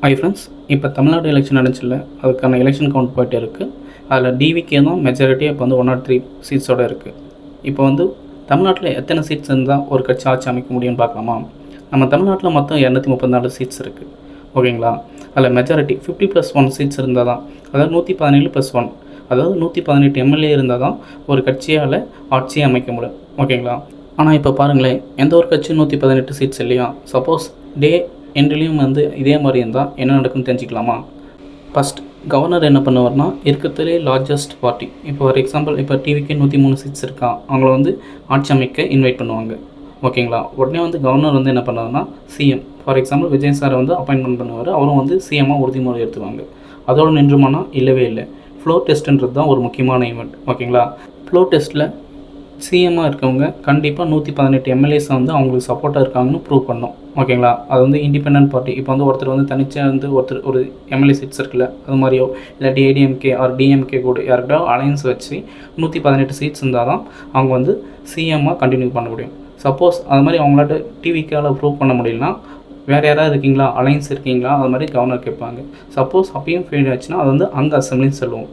Hi friends, இப்போ Tamil Nadu election நடந்துச்சுல்ல, அதுக்கான election count போயிட்டே இருக்குது. அதில் டிவிகே தான் மெஜாரிட்டியாக இப்போ வந்து 103 சீட்ஸோடு இருக்குது. இப்போ வந்து தமிழ்நாட்டில் எத்தனை சீட்ஸ் இருந்தால் ஒரு கட்சி ஆட்சி அமைக்க முடியும்னு பார்க்கலாமா? நம்ம தமிழ்நாட்டில் மொத்தம் 234 சீட்ஸ் இருக்குது. ஓகேங்களா? அதில் மெஜாரிட்டி 50+1 சீட்ஸ் இருந்தால் தான், அதாவது 117+1, அதாவது 118 எம்எல்ஏ இருந்தால் தான் ஒரு கட்சியால் ஆட்சியை அமைக்க முடியும். ஓகேங்களா? ஆனால் இப்போ பாருங்களேன், எந்த ஒரு கட்சியும் 118 சீட்ஸ் இல்லையா? சப்போஸ் டே எண்ட்லேயும் வந்து இதே மாதிரி இருந்தால் என்ன நடக்குன்னு தெரிஞ்சுக்கலாமா? ஃபஸ்ட் கவர்னர் என்ன பண்ணுவார்னா, இருக்கிறதுலே லார்ஜஸ்ட் பார்ட்டி, இப்போ ஃபார் எக்ஸாம்பிள் இப்போ டிவிக்கு 103 சீட்ஸ் இருக்கா, அவங்கள வந்து ஆட்சி அமைக்க இன்வைட் பண்ணுவாங்க. ஓகேங்களா? உடனே வந்து கவர்னர் வந்து என்ன பண்ணுவார்னா, சிஎம் ஃபார் எக்ஸாம்பிள் விஜய் சாரை வந்து அப்பாயின்மெண்ட் பண்ணுவார். அவரும் வந்து சிஎம்மாக உறுதிமொழி எடுத்துவாங்க. அதோடு நின்றுமானா இல்லவே இல்லை. ஃப்ளோர் டெஸ்ட்டுன்றது தான் ஒரு முக்கியமான ஈவெண்ட். ஓகேங்களா? ஃப்ளோர் டெஸ்ட்டில் சிஎம்மாக இருக்கவங்க கண்டிப்பாக 118 எம்எல்ஏஸ் வந்து அவங்களுக்கு சப்போர்ட்டாக இருக்காங்கன்னு ப்ரூவ் பண்ணோம். ஓகேங்களா? அது வந்து இண்டிபெண்டன்ட் பார்ட்டி. இப்போ வந்து ஒருத்தர் வந்து தனிச்சாக வந்து ஒரு எம்எல்ஏ சீட்ஸ் இருக்குல்ல, அது மாதிரியோ இல்லாட்டி ஏடிஎம்கே ஆர் டிஎம்கே கூட யார்கிட்ட அலையன்ஸ் வச்சு 118 சீட்ஸ் இருந்தால் தான் அவங்க வந்து சிஎம்மாக கண்டினியூ பண்ண முடியும். சப்போஸ் அது மாதிரி அவங்களாட்ட டிவிக்கால் ப்ரூவ் பண்ண முடியலனா, வேறு யாராவது இருக்கீங்களா, அலையன்ஸ் இருக்கீங்களா, அது மாதிரி கவர்னர் கேட்பாங்க. சப்போஸ் அப்பயும் ஃபெயில் ஆச்சுன்னா அது வந்து அங்கே அசம்பிளின்னு சொல்லுவோம்.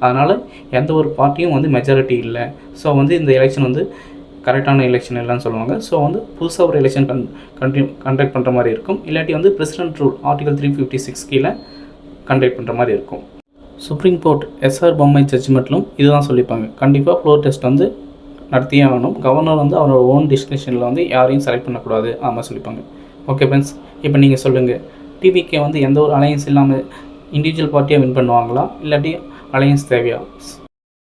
அதனால் எந்த ஒரு பார்ட்டியும் வந்து மெஜாரிட்டி இல்லை. ஸோ வந்து இந்த எலெக்ஷன் வந்து கரெக்டான எலெக்ஷன் இல்லைன்னு சொல்லுவாங்க. ஸோ வந்து புதுசாக ஒரு எலெக்ஷன் கண்டக்ட் பண்ணுற மாதிரி இருக்கும். இல்லாட்டி வந்து பிரசிடென்ட் ரூல் ஆர்டிகல் 356 கீழே கண்டக்ட் பண்ணுற மாதிரி இருக்கும். சுப்ரீம் கோர்ட் எஸ்ஆர் பொம்மை ஜட்ஜ்மெண்ட்லும் இதுதான் சொல்லியிருப்பாங்க. கண்டிப்பாக ஃப்ளோர் டெஸ்ட் வந்து நடத்தியே ஆகணும். கவர்னர் வந்து அவரோட ஓன் டிஸ்கஷனில் வந்து யாரையும் செலக்ட் பண்ணக்கூடாது, அது மாதிரி சொல்லியிருப்பாங்க. ஓகே ஃப்ரெண்ட்ஸ், இப்போ நீங்கள் சொல்லுங்கள், டிவிகே வந்து எந்த ஒரு அலையன்ஸ் இல்லாமல் இண்டிவிஜுவல் பார்ட்டியாக வின் பண்ணுவாங்களா, இல்லாட்டி அலையன்ஸ் தேவையா?